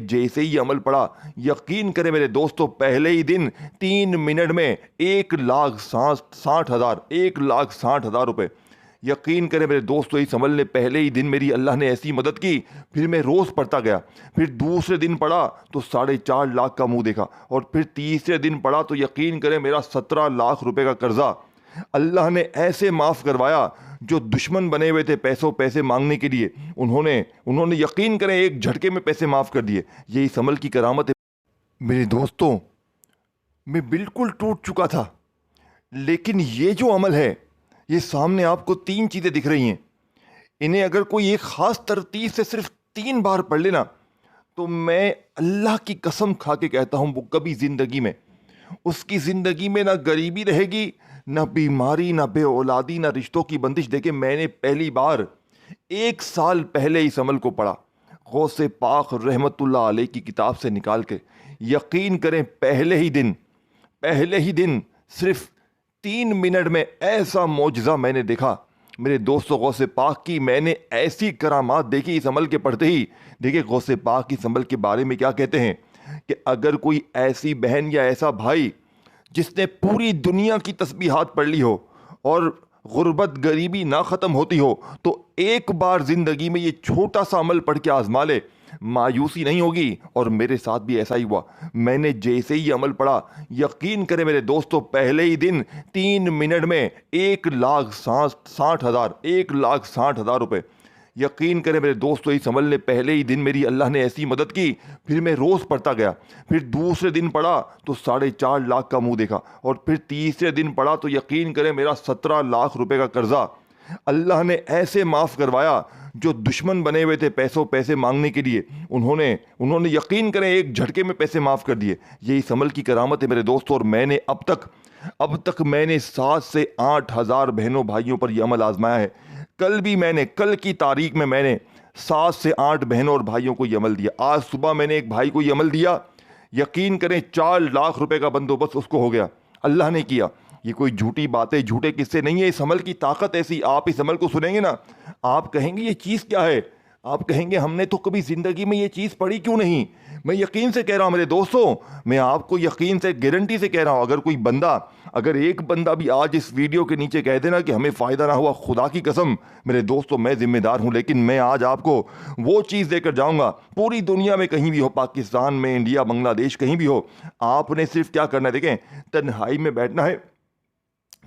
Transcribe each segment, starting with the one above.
जैसे ही अमल पढ़ा, यकीन करें मेरे दोस्तों, पहले ही दिन 3 मिनट में 1,60,000 रुपये। यकीन करें मेरे दोस्तों, इस अमल ने पहले ही दिन मेरी अल्लाह ने ऐसी मदद की। फिर मैं रोज़ पढ़ता गया। फिर दूसरे दिन पढ़ा तो 4.5 लाख का मुंह देखा। और फिर तीसरे दिन पढ़ा तो यकीन करें मेरा 17 लाख रुपए का कर्जा अल्लाह ने ऐसे माफ़ करवाया। जो दुश्मन बने हुए थे पैसे मांगने के लिए, उन्होंने यकीन करें एक झटके में पैसे माफ़ कर दिए। ये इस अमल की करामत है। मेरे दोस्तों, मैं बिल्कुल टूट चुका था, लेकिन ये जो अमल है, ये सामने आपको 3 चीज़ें दिख रही हैं। इन्हें अगर कोई एक ख़ास तरतीब से सिर्फ 3 बार पढ़ लेना, तो मैं अल्लाह की कसम खा के कहता हूँ, वो कभी ज़िंदगी में उसकी ज़िंदगी में ना गरीबी रहेगी, ना बीमारी, ना बेऔलादी, ना रिश्तों की बंदिश। देखे, मैंने पहली बार 1 साल पहले इस अमल को पढ़ा, गौसे पाक रहमतुल्लाह अलैह की किताब से निकाल के। यकीन करें पहले ही दिन सिर्फ 3 मिनट में ऐसा मौजज़ा मैंने देखा। मेरे दोस्तों, गौसे पाक की मैंने ऐसी करामात देखी इस अमल के पढ़ते ही। देखिए, गौसे पाक इस अमल के बारे में क्या कहते हैं कि अगर कोई ऐसी बहन या ऐसा भाई जिसने पूरी दुनिया की तस्बीहात पढ़ ली हो और गुर्बत गरीबी ना ख़त्म होती हो, तो एक बार ज़िंदगी में ये छोटा सा अमल पढ़ के आजमा ले, मायूसी नहीं होगी। और मेरे साथ भी ऐसा ही हुआ। मैंने जैसे ही अमल पढ़ा, यकीन करें मेरे दोस्तों, पहले ही दिन 3 मिनट में 1,60,000 रुपये। यकीन करें मेरे दोस्तों, इस अमल ने पहले ही दिन मेरी अल्लाह ने ऐसी मदद की। फिर मैं रोज़ पढ़ता गया। फिर दूसरे दिन पढ़ा तो 4.5 लाख का मुंह देखा। और फिर तीसरे दिन पढ़ा तो यकीन करें मेरा 17 लाख रुपए का कर्जा अल्लाह ने ऐसे माफ़ करवाया। जो दुश्मन बने हुए थे पैसे मांगने के लिए, उन्होंने यकीन करें एक झटके में पैसे माफ़ कर दिए। ये इस अमल की करामत है मेरे दोस्तों। और मैंने अब तक मैंने 7 से 8 हज़ार बहनों भाइयों पर यह अमल आजमाया है। कल की तारीख में मैंने 7 से 8 बहनों और भाइयों को यह अमल दिया। आज सुबह मैंने एक भाई को यह अमल दिया। यकीन करें 4 लाख रुपए का बंदोबस्त उसको हो गया, अल्लाह ने किया। ये कोई झूठी बातें, झूठे किस्से नहीं है। इस अमल की ताकत ऐसी, आप इस अमल को सुनेंगे ना, आप कहेंगे ये चीज़ क्या है। आप कहेंगे हमने तो कभी ज़िंदगी में ये चीज़ पढ़ी क्यों नहीं। मैं यकीन से कह रहा हूँ मेरे दोस्तों, मैं आपको यकीन से, गारंटी से कह रहा हूँ, अगर एक बंदा भी आज इस वीडियो के नीचे कह देना कि हमें फ़ायदा ना हुआ, खुदा की कसम मेरे दोस्तों, मैं ज़िम्मेदार हूँ। लेकिन मैं आज आपको वो चीज़ देकर जाऊँगा, पूरी दुनिया में कहीं भी हो, पाकिस्तान में, इंडिया, बांग्लादेश, कहीं भी हो, आपने सिर्फ क्या करना है, देखें, तन्हाई में बैठना है।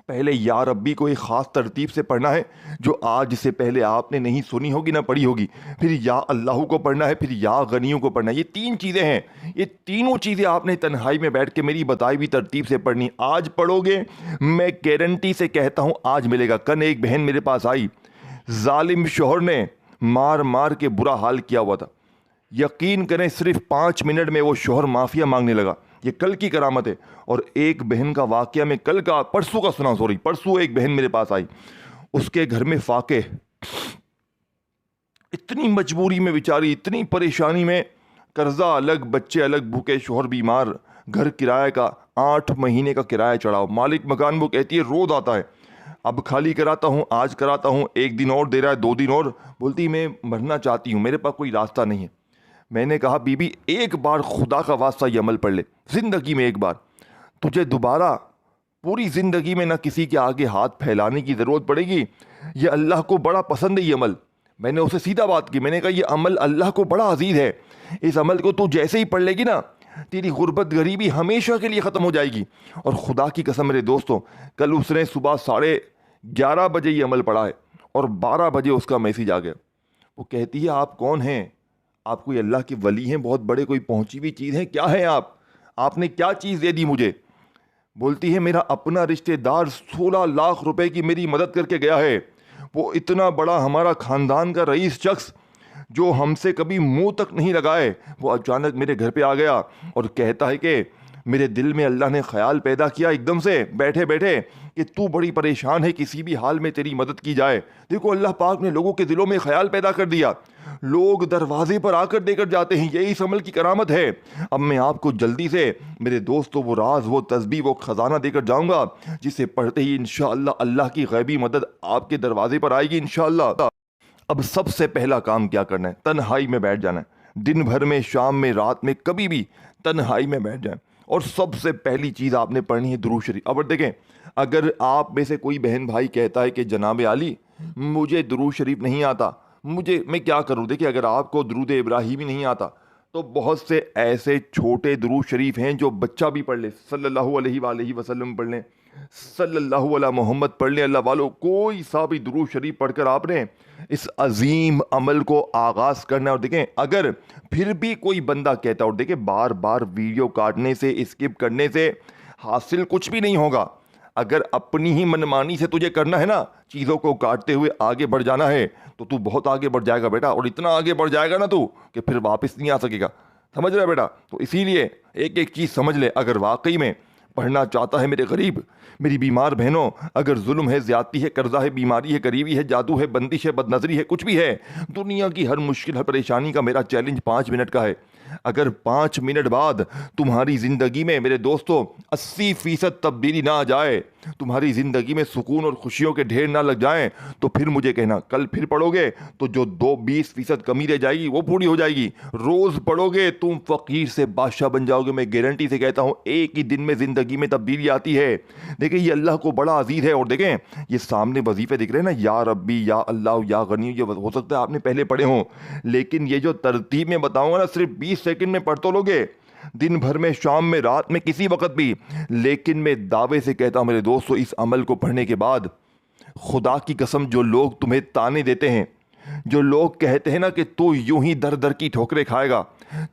पहले या रब्बी को एक ख़ास तरतीब से पढ़ना है, जो आज से पहले आपने नहीं सुनी होगी ना पढ़ी होगी। फिर या अल्लाह को पढ़ना है, फिर या गनियों को पढ़ना है। ये 3 चीज़ें हैं। ये तीनों चीज़ें आपने तन्हाई में बैठ के मेरी बताई हुई तरतीब से पढ़नी। आज पढ़ोगे, मैं गारंटी से कहता हूँ आज मिलेगा। कल एक बहन मेरे पास आई, जालिम शोहर ने मार मार के बुरा हाल किया हुआ था। यकीन करें सिर्फ 5 मिनट में वो शोहर माफिया मांगने लगा। ये कल की करामत है। और एक बहन का वाकया में परसों एक बहन मेरे पास आई, उसके घर में फाके, इतनी मजबूरी में बेचारी, इतनी परेशानी में, कर्जा अलग, बच्चे अलग, भूखे, शोहर बीमार, घर किराए का 8 महीने का किराया चढ़ाओ। मालिक मकान वो कहती है रोज आता है, अब खाली कराता हूँ, आज कराता हूँ, 1 दिन और दे रहा है, 2 दिन और। बोलती मैं मरना चाहती हूँ, मेरे पास कोई रास्ता नहीं है। मैंने कहा बीबी, एक बार खुदा का वास्ता ये अमल पढ़ ले, ज़िंदगी में एक बार। तुझे दोबारा पूरी ज़िंदगी में ना किसी के आगे हाथ फैलाने की ज़रूरत पड़ेगी। ये अल्लाह को बड़ा पसंद है ये अमल। मैंने उसे सीधा बात की, मैंने कहा ये अमल अल्लाह को बड़ा अजीज़ है। इस अमल को तू जैसे ही पढ़ लेगी ना, तेरी गुर्बत गरीबी हमेशा के लिए ख़त्म हो जाएगी। और खुदा की कसम मेरे दोस्तों, कल उसने सुबह 11:30 बजे ये अमल पढ़ा है और 12 बजे उसका मैसेज आ गया। वो कहती है आप कौन हैं, आप कोई अल्लाह के वली हैं, बहुत बड़े, कोई पहुंची हुई चीज़ है, क्या है आप, आपने क्या चीज़ दे दी मुझे। बोलती है मेरा अपना रिश्तेदार 16 लाख रुपए की मेरी मदद करके गया है। वो इतना बड़ा हमारा ख़ानदान का रईस शख्स जो हमसे कभी मुंह तक नहीं लगाए, वो अचानक मेरे घर पे आ गया और कहता है कि मेरे दिल में अल्लाह ने ख्याल पैदा किया एकदम से बैठे बैठे कि तू बड़ी परेशान है, किसी भी हाल में तेरी मदद की जाए। देखो अल्लाह पाक ने लोगों के दिलों में ख्याल पैदा कर दिया, लोग दरवाजे पर आकर देकर जाते हैं। यही इस अमल की करामत है। अब मैं आपको जल्दी से मेरे दोस्तों वो राज, वो तस्बीह, वो ख़जाना देकर जाऊंगा जिसे पढ़ते ही इंशाअल्लाह अल्लाह की गैबी मदद आपके दरवाजे पर आएगी इंशाअल्लाह। अब सबसे पहला काम क्या करना है, तन्हाई में बैठ जाना है। दिन भर में, शाम में, रात में, कभी भी तन्हाई में बैठ जाएं और सबसे पहली चीज़ आपने पढ़नी है दुरूद शरीफ। अब देखें, अगर आप में से कोई बहन भाई कहता है कि जनाब आली मुझे दुरूद शरीफ नहीं आता, मैं क्या करूं? देखिए, अगर आपको दुरूद इब्राहिमी नहीं आता तो बहुत से ऐसे छोटे दुरूद शरीफ हैं जो बच्चा भी पढ़ ले, सल्लल्लाहु अलैहि वसल्लम पढ़ लें, सल्लल्लाहु अला मोहम्मद पढ़ लें, अल्लाह वालों कोई सा भी दुरूद शरीफ पढ़कर आपने इस अजीम अमल को आगाज़ करना है। और देखें, अगर फिर भी कोई बंदा कहता है, और देखें बार बार वीडियो काटने से, स्किप करने से हासिल कुछ भी नहीं होगा। अगर अपनी ही मनमानी से तुझे करना है ना, चीज़ों को काटते हुए आगे बढ़ जाना है, तो तू बहुत आगे बढ़ जाएगा बेटा, और इतना आगे बढ़ जाएगा ना तू कि फिर वापस नहीं आ सकेगा। समझ रहा है बेटा? तो इसीलिए एक एक चीज़ समझ ले। अगर वाकई में पढ़ना चाहता है मेरे गरीब, मेरी बीमार बहनों, अगर जुल्म है, ज्यादती है, कर्जा है, बीमारी है, गरीबी है, जादू है, बंदिश है, बदनजरी है, कुछ भी है, दुनिया की हर मुश्किल, हर परेशानी का मेरा चैलेंज 5 मिनट का है। अगर 5 मिनट बाद तुम्हारी ज़िंदगी में मेरे दोस्तों 80% तब्दीली ना आ जाए, तुम्हारी ज़िंदगी में सुकून और खुशियों के ढेर ना लग जाएं, तो फिर मुझे कहना, कल फिर पढ़ोगे तो जो 20% कमी रह जाएगी वो पूरी हो जाएगी। रोज़ पढ़ोगे तुम फ़कीर से बादशाह बन जाओगे। मैं गारंटी से कहता हूँ, एक ही दिन में ज़िंदगी में तब्दीली आती है। देखिए, ये अल्लाह को बड़ा अजीज़ है। और देखें, ये सामने वजीफ़े दिख रहे हैं ना, या रब्बी, या अल्लाह, या गनी, ये हो सकता है आपने पहले पढ़े हों, लेकिन ये जो तरतीब में बताऊँगा ना, सिर्फ 20 सेकंड में पढ़ तो लोगे, दिन भर में, शाम में, रात में, किसी वक्त भी। लेकिन मैं दावे से कहता हूं मेरे दोस्तों, इस अमल को पढ़ने के बाद खुदा की कसम, जो लोग तुम्हें ताने देते हैं, जो लोग कहते हैं ना कि तू यूं ही दर दर की ठोकरें खाएगा,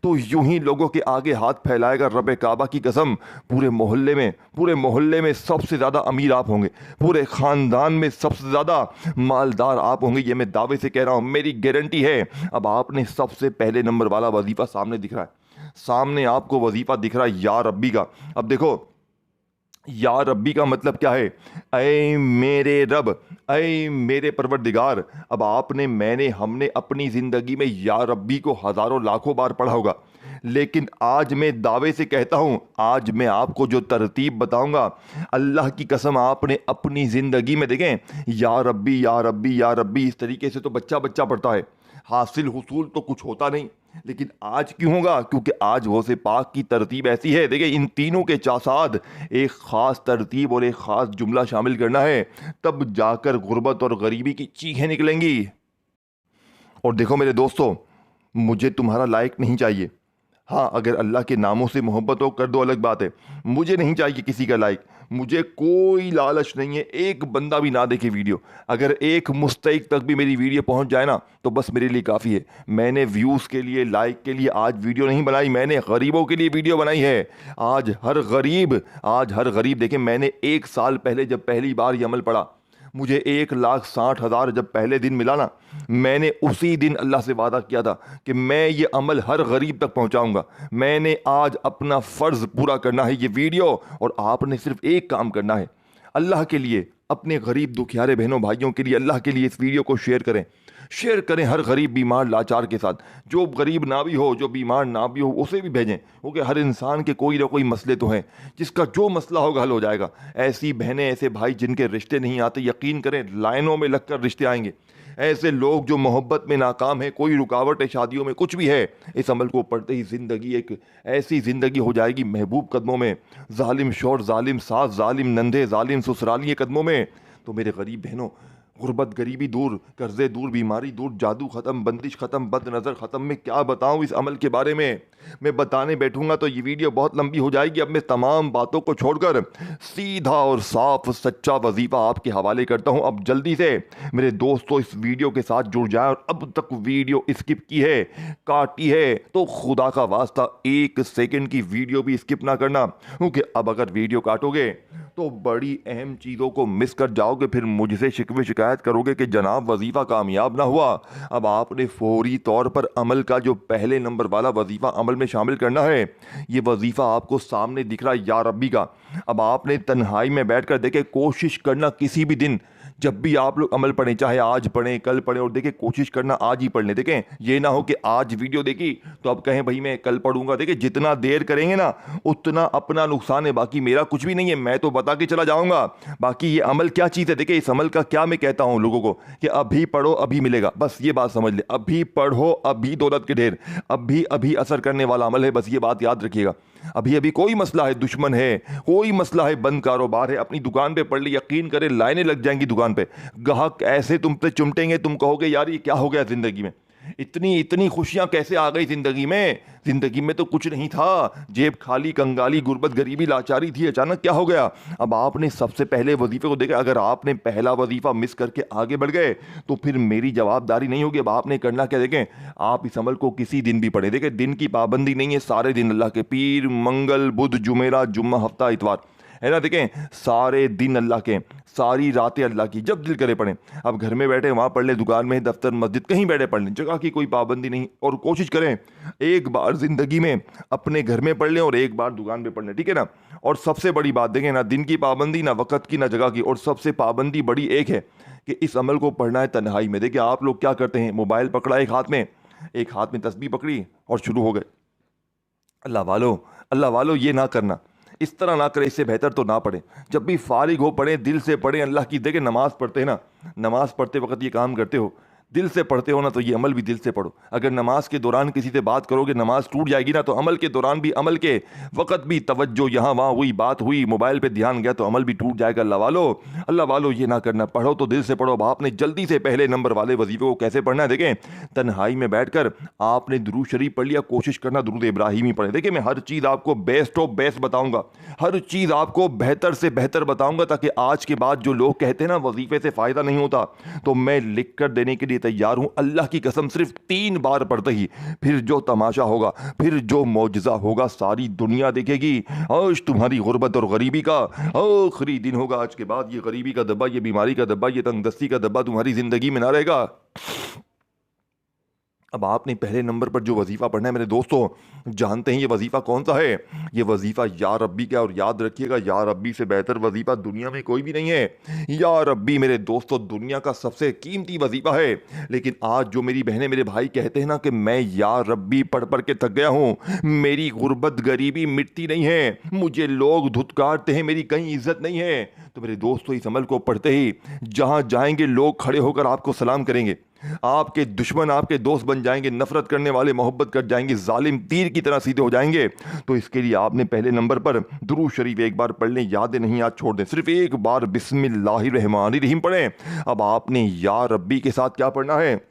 तो यूं ही लोगों के आगे हाथ फैलाएगा, रब काबा की कसम, पूरे मोहल्ले में सबसे ज़्यादा अमीर आप होंगे, पूरे ख़ानदान में सबसे ज़्यादा मालदार आप होंगे। ये मैं दावे से कह रहा हूँ, मेरी गारंटी है। अब आपने सबसे पहले नंबर वाला वजीफ़ा सामने दिख रहा है, सामने आपको वजीफ़ा दिख रहा है या रब्बी का। अब देखो, या रब्बी का मतलब क्या है? ऐ मेरे रब, ऐ मेरे परवरदिगार। अब आपने, मैंने, हमने अपनी ज़िंदगी में या रब्बी को हज़ारों लाखों बार पढ़ा होगा, लेकिन आज मैं दावे से कहता हूँ, आज मैं आपको जो तरतीब बताऊंगा, अल्लाह की कसम आपने अपनी ज़िंदगी में, देखें, या रब्बी, या रब्बी, या रब्बी, इस तरीके से तो बच्चा बच्चा पढ़ता है, हासिल हुसूल तो कुछ होता नहीं। लेकिन आज क्यों होगा? क्योंकि आज गौसे पाक की तरतीब ऐसी है। देखिए, इन तीनों के साथ एक ख़ास तरतीब और एक ख़ास जुमला शामिल करना है, तब जाकर गुर्बत और गरीबी की चीखें निकलेंगी। और देखो मेरे दोस्तों, मुझे तुम्हारा लाइक नहीं चाहिए। हाँ, अगर अल्लाह के नामों से मोहब्बत हो कर दो, अलग बात है। मुझे नहीं चाहिए किसी का लाइक, मुझे कोई लालच नहीं है, एक बंदा भी ना देखे वीडियो। अगर एक मुस्तहिक तक भी मेरी वीडियो पहुंच जाए ना, तो बस मेरे लिए काफ़ी है। मैंने व्यूज़ के लिए, लाइक के लिए आज वीडियो नहीं बनाई, मैंने गरीबों के लिए वीडियो बनाई है। आज हर गरीब देखें, मैंने 1 साल पहले जब पहली बार ये अमल पढ़ा, मुझे 1,60,000 जब पहले दिन मिला ना, मैंने उसी दिन अल्लाह से वादा किया था कि मैं ये अमल हर गरीब तक पहुंचाऊंगा। मैंने आज अपना फ़र्ज़ पूरा करना है, ये वीडियो, और आपने सिर्फ एक काम करना है, अल्लाह के लिए, अपने गरीब दुखियारे बहनों भाइयों के लिए, अल्लाह के लिए इस वीडियो को शेयर करें हर गरीब बीमार लाचार के साथ। जो गरीब ना भी हो, जो बीमार ना भी हो, उसे भी भेजें, क्योंकि हर इंसान के कोई ना कोई मसले तो हैं, जिसका जो मसला होगा हल हो जाएगा। ऐसी बहनें, ऐसे भाई जिनके रिश्ते नहीं आते, यकीन करें लाइनों में लगकर रिश्ते आएंगे। ऐसे लोग जो मोहब्बत में नाकाम है, कोई रुकावट है शादियों में, कुछ भी है, इस अमल को पढ़ते ही ज़िंदगी एक ऐसी ज़िंदगी हो जाएगी महबूब कदमों में। जालिम शौहर, जालिम सास, जालिम नंदे, जालिम ससुराली के कदमों में। तो मेरे गरीब बहनों, गुर्बत, गरीबी दूर, कर्जे दूर, बीमारी दूर, जादू ख़त्म, बंदिश ख़त्म, बद नज़र ख़त्म। मैं क्या बताऊँ इस अमल के बारे में? मैं बताने बैठूंगा तो ये वीडियो बहुत लंबी हो जाएगी। अब मैं तमाम बातों को छोड़कर सीधा और साफ सच्चा वजीफ़ा आपके हवाले करता हूँ। अब जल्दी से मेरे दोस्तों इस वीडियो के साथ जुड़ जाएं, और अब तक वीडियो स्किप की है, काटी है, तो खुदा का वास्ता 1 सेकंड की वीडियो भी स्किप ना करना, क्योंकि अब अगर वीडियो काटोगे तो बड़ी अहम चीज़ों को मिस कर जाओगे। फिर मुझसे शिकवे शिकायत करोगे कि जनाब वजीफ़ा कामयाब ना हुआ। अब आपने फौरी तौर पर अमल का जो पहले नंबर वाला वजीफ़ा अमल में शामिल करना है। ये वजीफ़ा आपको सामने दिख रहा है या रब्बी का। अब आपने तन्हाई में बैठकर देखे, कोशिश करना किसी भी दिन जब भी आप लोग अमल पढ़ें, चाहे आज पढ़ें कल पढ़ें, और देखिए कोशिश करना आज ही पढ़ लें। देखें ये ना हो कि आज वीडियो देखी तो अब कहें भाई मैं कल पढ़ूंगा। देखिए जितना देर करेंगे ना उतना अपना नुकसान है, बाकी मेरा कुछ भी नहीं है, मैं तो बता के चला जाऊंगा। बाकी ये अमल क्या चीज़ है, देखिए इस अमल का क्या मैं कहता हूं लोगों को कि अभी पढ़ो अभी मिलेगा, बस ये बात समझ ले। अभी पढ़ो अभी दौलत के ढेर, अभी अभी असर करने वाला अमल है, बस ये बात याद रखिएगा। अभी अभी कोई मसला है, दुश्मन है, कोई मसला है, बंद कारोबार है, अपनी दुकान पे पड़ ली, यकीन करें लाइनें लग जाएंगी दुकान पे, ग्राहक ऐसे तुम पे चिमटेंगे, तुम कहोगे यार ये क्या हो गया जिंदगी में, इतनी इतनी खुशियां कैसे आ गई जिंदगी में, जिंदगी में तो कुछ नहीं था, जेब खाली, कंगाली, गुर्बत, गरीबी, लाचारी थी, अचानक क्या हो गया। अब आपने सबसे पहले वजीफे को देखा, अगर आपने पहला वजीफा मिस करके आगे बढ़ गए तो फिर मेरी जवाबदारी नहीं होगी। अब आपने करना क्या, देखें आप इस अमल को किसी दिन भी पढ़े, देखें दिन की पाबंदी नहीं है, सारे दिन अल्लाह के, पीर मंगल बुध जुमेरात जुम्मा हफ्ता इतवार है ना, देखें सारे दिन अल्लाह के, सारी रातें अल्लाह की, जब दिल करे पढ़ें। अब घर में बैठे वहाँ पढ़ लें, दुकान में, दफ्तर, मस्जिद, कहीं बैठे पढ़ लें, जगह की कोई पाबंदी नहीं। और कोशिश करें एक बार ज़िंदगी में अपने घर में पढ़ लें और एक बार दुकान पे पढ़ लें, ठीक है ना। और सबसे बड़ी बात देखें, ना दिन की पाबंदी, ना वक़्त की, ना जगह की, और सबसे पाबंदी बड़ी एक है कि इस अमल को पढ़ना है तन्हाई में। देखिए आप लोग क्या करते हैं, मोबाइल पकड़ा एक हाथ में तस्बीह पकड़ी और शुरू हो गए। अल्लाह वालो ये ना करना, इस तरह ना करें, इससे बेहतर तो ना पढ़ें। जब भी फारिग हो पढ़ें, दिल से पढ़ें अल्लाह की। देखें नमाज पढ़ते हैं ना, नमाज पढ़ते वक्त ये काम करते हो, दिल से पढ़ते हो ना, तो ये अमल भी दिल से पढ़ो। अगर नमाज के दौरान किसी से बात करोगे नमाज टूट जाएगी ना, तो अमल के दौरान भी, अमल के वक्त भी तवज्जो यहाँ वहाँ हुई, बात हुई, मोबाइल पे ध्यान गया तो अमल भी टूट जाएगा। अल्लाह वालो ये ना करना, पढ़ो तो दिल से पढ़ो। अब आपने जल्दी से पहले नंबर वाले वजीफे को कैसे पढ़ना है, देखें तन्हाई में बैठकर आपने दुरूद शरीफ पढ़ लिया, कोशिश करना दुरूद इब्राहिमी पढ़े। देखिए मैं हर चीज़ आपको बेस्ट ऑफ बेस्ट बताऊंगा, हर चीज़ आपको बेहतर से बेहतर बताऊंगा, ताकि आज के बाद जो लोग कहते हैं ना वजीफे से फ़ायदा नहीं होता, तो मैं लिख कर देने के लिए तैयार हूं। अल्लाह की कसम सिर्फ 3 बार पढ़ते ही फिर जो तमाशा होगा, फिर जो मौजज़ा होगा, सारी दुनिया देखेगी। आज तुम्हारी गुर्बत और गरीबी का आखिरी दिन होगा, आज के बाद ये गरीबी का दब्बा, ये बीमारी का दब्बा, ये तंगदस्ती का दब्बा तुम्हारी ज़िंदगी में ना रहेगा। अब आपने पहले नंबर पर जो वजीफ़ा पढ़ना है मेरे दोस्तों, जानते हैं ये वजीफ़ा कौन सा है, ये वजीफ़ा या रब्बी का। और याद रखिएगा या रब्बी से बेहतर वजीफ़ा दुनिया में कोई भी नहीं है। या रब्बी मेरे दोस्तों दुनिया का सबसे कीमती वजीफ़ा है। लेकिन आज जो मेरी बहनें मेरे भाई कहते हैं ना कि मैं या रब्बी पढ़ पढ़ के थक गया हूँ, मेरी गुर्बत गरीबी मिटती नहीं है, मुझे लोग धुतकारते हैं, मेरी कहीं इज्जत नहीं है, तो मेरे दोस्तों इस अमल को पढ़ते ही जहाँ जाएंगे लोग खड़े होकर आपको सलाम करेंगे, आपके दुश्मन आपके दोस्त बन जाएंगे, नफरत करने वाले मोहब्बत कर जाएंगे, जालिम तीर की तरह सीधे हो जाएंगे। तो इसके लिए आपने पहले नंबर पर दुरूद शरीफ एक बार पढ़ लें, यादें नहीं याद छोड़ दें, सिर्फ एक बार बिस्मिल्लाहिर्रहमानिर्रहीम पढ़ें। अब आपने या रब्बी के साथ क्या पढ़ना है,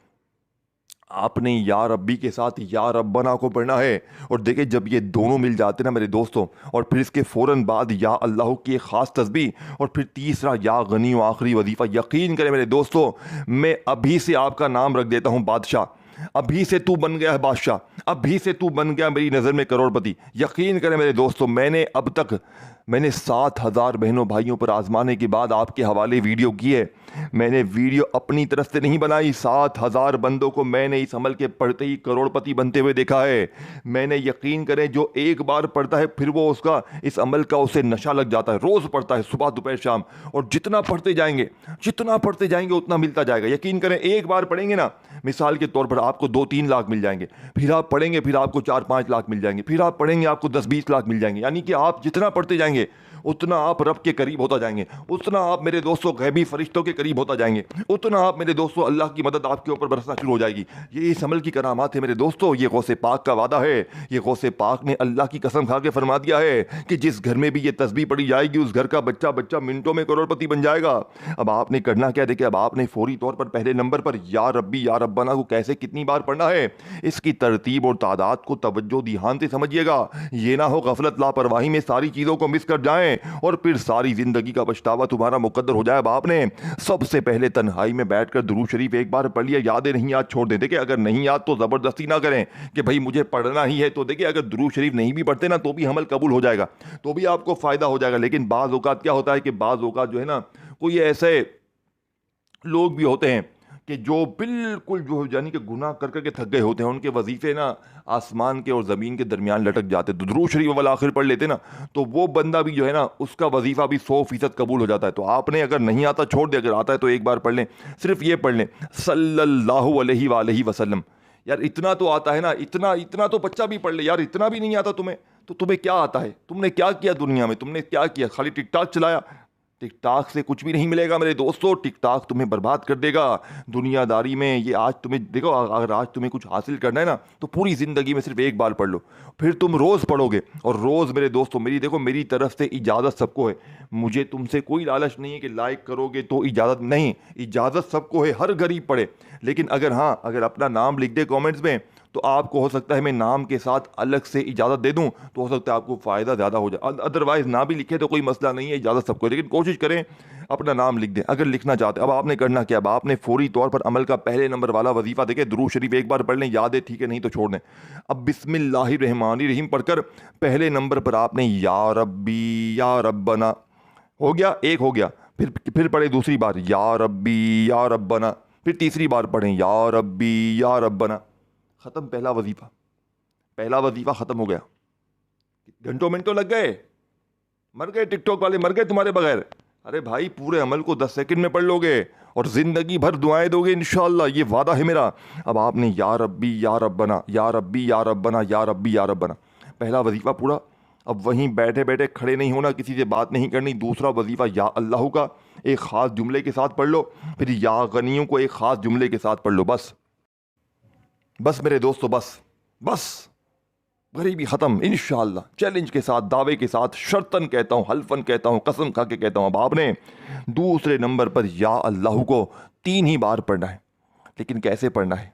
आपने या रब्बी के साथ या रब्बना को पढ़ना है। और देखिए जब ये दोनों मिल जाते ना मेरे दोस्तों, और फिर इसके फ़ौरन बाद या अल्लाह की एक ख़ास तस्बीह, और फिर तीसरा या गनी व आखिरी वजीफ़ा, यकीन करें मेरे दोस्तों मैं अभी से आपका नाम रख देता हूँ बादशाह, अभी से तू बन गया है बादशाह, अभी से तू बन गया मेरी नज़र में करोड़पति। यकीन करें मेरे दोस्तों मैंने 7,000 बहनों भाइयों पर आजमाने के बाद आपके हवाले वीडियो की है। मैंने वीडियो अपनी तरफ से नहीं बनाई, 7,000 बंदों को मैंने इस अमल के पढ़ते ही करोड़पति बनते हुए देखा है। मैंने, यकीन करें, जो एक बार पढ़ता है फिर वो उसका इस अमल का उसे नशा लग जाता है, रोज़ पढ़ता है सुबह दोपहर शाम, और जितना पढ़ते जाएंगे उतना मिलता जाएगा। यकीन करें एक बार पढ़ेंगे ना, मिसाल के तौर पर आपको 2-3 लाख मिल जाएंगे, फिर आप पढ़ेंगे फिर आपको 4-5 लाख मिल जाएंगे, फिर आप पढ़ेंगे आपको 10-20 लाख मिल जाएंगे। यानी कि आप जितना पढ़ते जाएंगे उतना आप रब के करीब होता जाएंगे, उतना आप मेरे दोस्तों गैबी फरिश्तों के करीब होता जाएंगे, उतना आप मेरे दोस्तों अल्लाह की मदद आपके ऊपर बरसना शुरू हो जाएगी। ये इस अमल की करामात है मेरे दोस्तों, ये गौसे पाक का वादा है। ये गौसे पाक ने अल्लाह की कसम खा के फरमा दिया है कि जिस घर में भी ये तस्बीह पढ़ी जाएगी उस घर का बच्चा बच्चा मिनटों में करोड़पति बन जाएगा। अब आपने करना क्या, देखिए अब आपने फौरी तौर पर पहले नंबर पर या रब्बी या रब्बाना को कैसे कितनी बार पढ़ना है, इसकी तरतीब और तादाद को तवज्जो ध्यान से समझिएगा। ये ना हो गफलत लापरवाही में सारी चीज़ों को मिस कर जाएं और फिर सारी जिंदगी का पछतावा तुम्हारा मुकद्दर हो जाए। अब आपने सबसे पहले तन्हाई में बैठकर दुरूद शरीफ एक बार पढ़ लिया, यादें नहीं याद छोड़ दे। देखिए अगर नहीं याद तो ज़बरदस्ती ना करें कि भाई मुझे पढ़ना ही है। तो देखिए अगर दुरूद शरीफ नहीं भी पढ़ते ना तो भी अमल कबूल हो जाएगा, तो भी आपको फ़ायदा हो जाएगा। लेकिन बाज़ औक़ात क्या होता है कि बाज़ औक़ात जो है ना, कोई ऐसे लोग भी होते हैं कि जो बिल्कुल जो यानी कि गुनाह कर करके थक गए होते हैं, उनके वजीफे ना आसमान के और ज़मीन के दरमियान लटक जाते, तो दुरूद शरीफ वाला आखिर पढ़ लेते ना, तो वो बंदा भी जो है ना उसका वजीफा भी 100% कबूल हो जाता है। तो आपने अगर नहीं आता छोड़ दे, अगर आता है तो एक बार पढ़ लें, सिर्फ ये पढ़ लें सल्लल्लाहु अलैहि वसल्लम। यार इतना तो आता है ना, इतना इतना तो बच्चा भी पढ़ ले यार, इतना भी नहीं आता तुम्हें तो तुम्हें क्या आता है? तुमने क्या किया दुनिया में? तुमने क्या किया? खाली टिकटॉक चलाया? टिकटॉक से कुछ भी नहीं मिलेगा मेरे दोस्तों, टिकटॉक तुम्हें बर्बाद कर देगा दुनियादारी में। ये आज तुम्हें देखो, अगर आज तुम्हें कुछ हासिल करना है ना तो पूरी ज़िंदगी में सिर्फ एक बार पढ़ लो, फिर तुम रोज़ पढ़ोगे। और रोज़ मेरे दोस्तों, मेरी देखो, मेरी तरफ से इजाज़त सबको है, मुझे तुमसे कोई लालच नहीं है कि लाइक करोगे तो इजाज़त नहीं, इजाज़त सबको है, हर गरीब पढ़े। लेकिन अगर हाँ, अगर अपना नाम लिख दे कमेंट्स में तो आपको हो सकता है मैं नाम के साथ अलग से इजाज़त दे दूं, तो हो सकता है आपको फ़ायदा ज़्यादा हो जाए। अदरवाइज़ ना भी लिखे तो कोई मसला नहीं है, इजाज़त सबको है, लेकिन कोशिश करें अपना नाम लिख दें अगर लिखना चाहते हैं। अब आपने करना क्या? अब आपने फौरी तौर पर अमल का पहले नंबर वाला वजीफ़ा देखें, दुरूद शरीफ एक बार पढ़ लें, याद है ठीक है, नहीं तो छोड़ दें। अब बिस्मिल्लाहिर्रहमानिर्रहीम पढ़कर पहले नंबर पर आपने या रब्बी या रब्बना, हो गया, एक हो गया। फिर पढ़े दूसरी बार या रब्बी या रब्बना, फिर तीसरी बार पढ़ें या रब्बी या रब्बना। ख़त्म पहला वजीफ़ा ख़त्म हो गया। घंटों मिनटों लग गए, मर गए टिकटॉक वाले, मर गए तुम्हारे बगैर। अरे भाई, पूरे अमल को 10 सेकंड में पढ़ लोगे और ज़िंदगी भर दुआएं दोगे इंशाअल्लाह, ये वादा है मेरा। अब आपने या रब्बी या रब्बना, या रब्बी या रब्बना, या रब्बी या रब्बना, पहला वजीफ़ा पूरा। अब वहीं बैठे बैठे खड़े नहीं होना, किसी से बात नहीं करनी। दूसरा वजीफ़ा या अल्लाह का एक ख़ास जुमले के साथ पढ़ लो, फिर या गनियों को एक ख़ास जुमले के साथ पढ़ लो। बस मेरे दोस्तों, बस गरीबी ख़त्म इंशाअल्लाह। चैलेंज के साथ, दावे के साथ, शर्तन कहता हूँ, हल्फन कहता हूँ, कसम खा के कहता हूँ। अब आपने दूसरे नंबर पर या अल्लाह को 3 ही बार पढ़ना है। लेकिन कैसे पढ़ना है?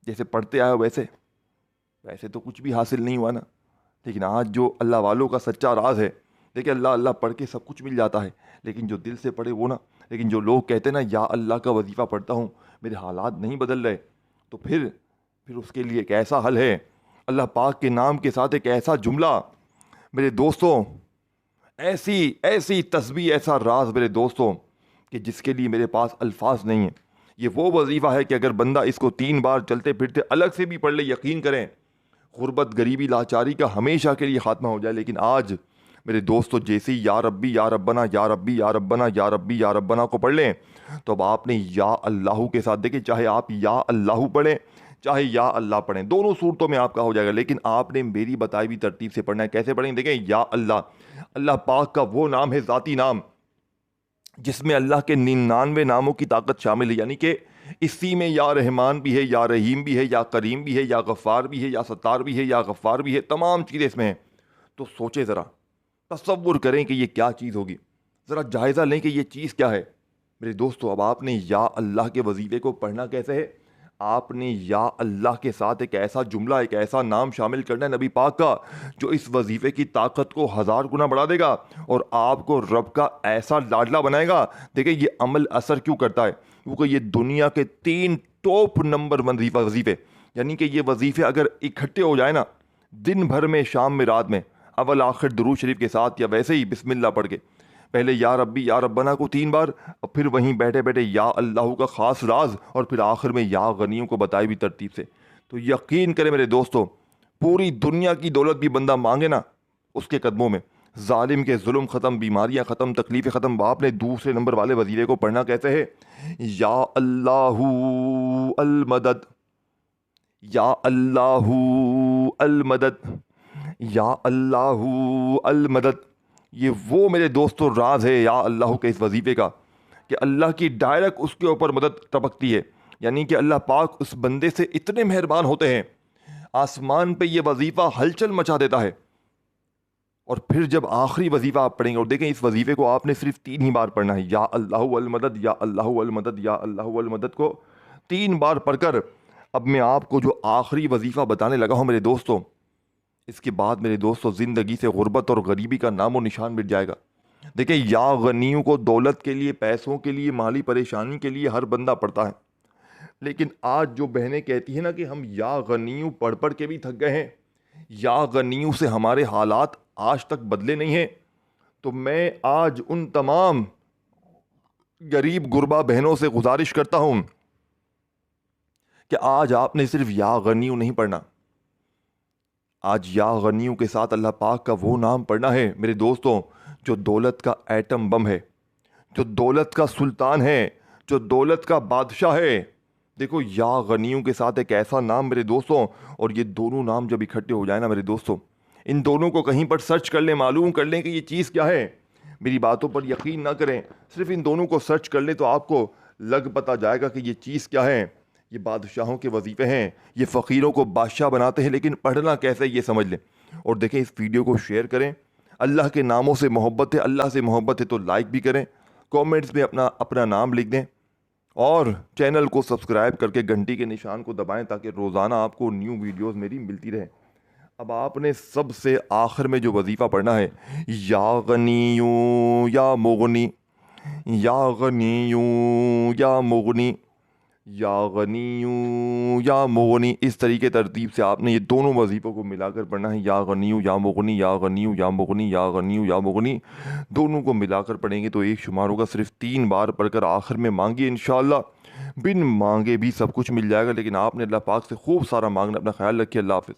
जैसे पढ़ते आए हो वैसे तो कुछ भी हासिल नहीं हुआ ना। लेकिन आज जो अल्लाह वालों का सच्चा राज है, देखिए अल्लाह अल्लाह पढ़ के सब कुछ मिल जाता है, लेकिन जो दिल से पढ़े वो ना। लेकिन जो लोग कहते हैं ना या अल्लाह का वजीफ़ा पढ़ता हूँ, मेरे हालात नहीं बदल रहे, तो फिर उसके लिए एक ऐसा हल है, अल्लाह पाक के नाम के साथ एक ऐसा जुमला मेरे दोस्तों, ऐसी ऐसी तस्बीह, ऐसा राज मेरे दोस्तों, कि जिसके लिए मेरे पास अल्फाज नहीं है। ये वो वजीफ़ा है कि अगर बंदा इसको 3 बार चलते फिरते अलग से भी पढ़ ले, यकीन करें गुर्बत, गरीबी, लाचारी का हमेशा के लिए ख़ात्मा हो जाए। लेकिन आज मेरे दोस्तों, जैसे ही या रब्बी या रब्बना, या रब्बी या रब्बना, या रब्बी या रब्बना को पढ़ लें, तो अब आपने या अल्लाह के साथ, देखिए चाहे आप या अल्लाह पढ़ें चाहे या अल्लाह पढ़ें, दोनों सूरतों में आपका हो जाएगा। लेकिन आपने मेरी बताई हुई तरतीब से पढ़ना है। कैसे पढ़ेंगे? देखें, या अल्लाह, अल्लाह पाक का वो नाम है, ज़ाती नाम, जिसमें अल्लाह के 99 नामों की ताकत शामिल है। यानी कि इसी में या रहमान भी है, या रहीम भी है, या करीम भी है, या गफ़ार भी है, या सत्तार भी है, या गफ़ार भी है, तमाम चीज़ें इसमें हैं। तो सोचे ज़रा, तसव्वुर करें कि ये क्या चीज़ होगी, ज़रा जायज़ा लें कि ये चीज़ क्या है। मेरे दोस्तों, अब आपने या अल्लाह के वजीफ़े को पढ़ना कैसे है? आपने या अल्लाह के साथ एक ऐसा जुमला, एक ऐसा नाम शामिल करना है नबी पाक का, जो इस वजीफ़े की ताकत को 1000 गुना बढ़ा देगा और आपको रब का ऐसा लाडला बनाएगा। देखिए ये अमल असर क्यों करता है, क्योंकि ये दुनिया के 3 टॉप नंबर 1 वजीफ़े, यानी कि ये वजीफ़े अगर इकट्ठे हो जाए ना, दिन भर में, शाम में, रात में, अव्वल आखिर दुरूद शरीफ के साथ या वैसे ही बिस्मिल्लाह पढ़ के, पहले या रब्बी या रब्बना को 3 बार, और फिर वहीं बैठे बैठे या अल्लाह का ख़ास राज, और फिर आखिर में या गनियों को बताई भी तरतीब से, तो यकीन करें मेरे दोस्तों, पूरी दुनिया की दौलत भी बंदा मांगे ना उसके कदमों में, जालिम के जुल्म ख़त्म, बीमारियाँ ख़त्म, तकलीफ़ें ख़त्म। आपने दूसरे नंबर वाले वजीरे को पढ़ना कैसे है? या अल्लाहू अल मदद, या अल्लाहू अल मदद, या अल्लाहू अल मदद। ये वो मेरे दोस्तों राज है या अल्लाह के इस वजीफ़े का, कि अल्लाह की डायरेक्ट उसके ऊपर मदद टपकती है। यानी कि अल्लाह पाक उस बंदे से इतने मेहरबान होते हैं, आसमान पे ये वजीफ़ा हलचल मचा देता है। और फिर जब आखिरी वजीफ़ा आप पढ़ेंगे, और देखें इस वजीफ़े को आपने सिर्फ 3 ही बार पढ़ना है, या अल्लाह अल मदद, या अल्लाह अल मदद, या अल्लाह अल मदद को 3 बार पढ़कर, अब मैं आपको जो आखिरी वजीफ़ा बताने लगा हूँ मेरे दोस्तों, इसके बाद मेरे दोस्तों ज़िंदगी से गुर्बत और गरीबी का नामो निशान मिट जाएगा। देखिए या गनियों को दौलत के लिए, पैसों के लिए, माली परेशानी के लिए हर बंदा पढ़ता है, लेकिन आज जो बहनें कहती हैं ना कि हम या गनियों पढ़ पढ़ के भी थक गए हैं, या गनियों से हमारे हालात आज तक बदले नहीं हैं, तो मैं आज उन तमाम गरीब गुरबा बहनों से गुजारिश करता हूँ कि आज आपने सिर्फ या गनियू नहीं पढ़ना, आज या गनियू के साथ अल्लाह पाक का वो नाम पढ़ना है मेरे दोस्तों जो दौलत का एटम बम है, जो दौलत का सुल्तान है, जो दौलत का बादशाह है। देखो या गनियों के साथ एक ऐसा नाम मेरे दोस्तों, और ये दोनों नाम जब इकट्ठे हो जाए ना मेरे दोस्तों, इन दोनों को कहीं पर सर्च कर लें, मालूम कर लें कि ये चीज़ क्या है। मेरी बातों पर यकीन ना करें, सिर्फ इन दोनों को सर्च कर लें तो आपको लग पता जाएगा कि ये चीज़ क्या है। ये बादशाहों के वजीफ़े हैं, ये फ़कीरों को बादशाह बनाते हैं, लेकिन पढ़ना कैसे ये समझ लें। और देखें, इस वीडियो को शेयर करें। अल्लाह के नामों से मोहब्बत है, अल्लाह से मोहब्बत है तो लाइक भी करें, कमेंट्स में अपना अपना नाम लिख दें, और चैनल को सब्सक्राइब करके घंटी के निशान को दबाएं ताकि रोज़ाना आपको न्यू वीडियोस मेरी मिलती रहे। अब आपने सबसे आखिर में जो वजीफ़ा पढ़ना है, या गनियू या मुगनी, या गनियू या मुगनी, या गनियू या मुगनी, इस तरीके तरतीब से आपने ये दोनों वजीफ़ों को मिलाकर पढ़ना है। या गनियू या मुगनी, या गनियू या मुगनी, या गनियू या मुगनी, दोनों को मिलाकर पढ़ेंगे तो एक शुमार होगा। सिर्फ 3 बार पढ़कर आखिर में मांगिए, इंशाअल्लाह बिन मांगे भी सब कुछ मिल जाएगा। लेकिन आपने अल्लाह पाक से खूब सारा मांगना। अपना ख्याल रखिए। अल्लाह हाफ़िज़।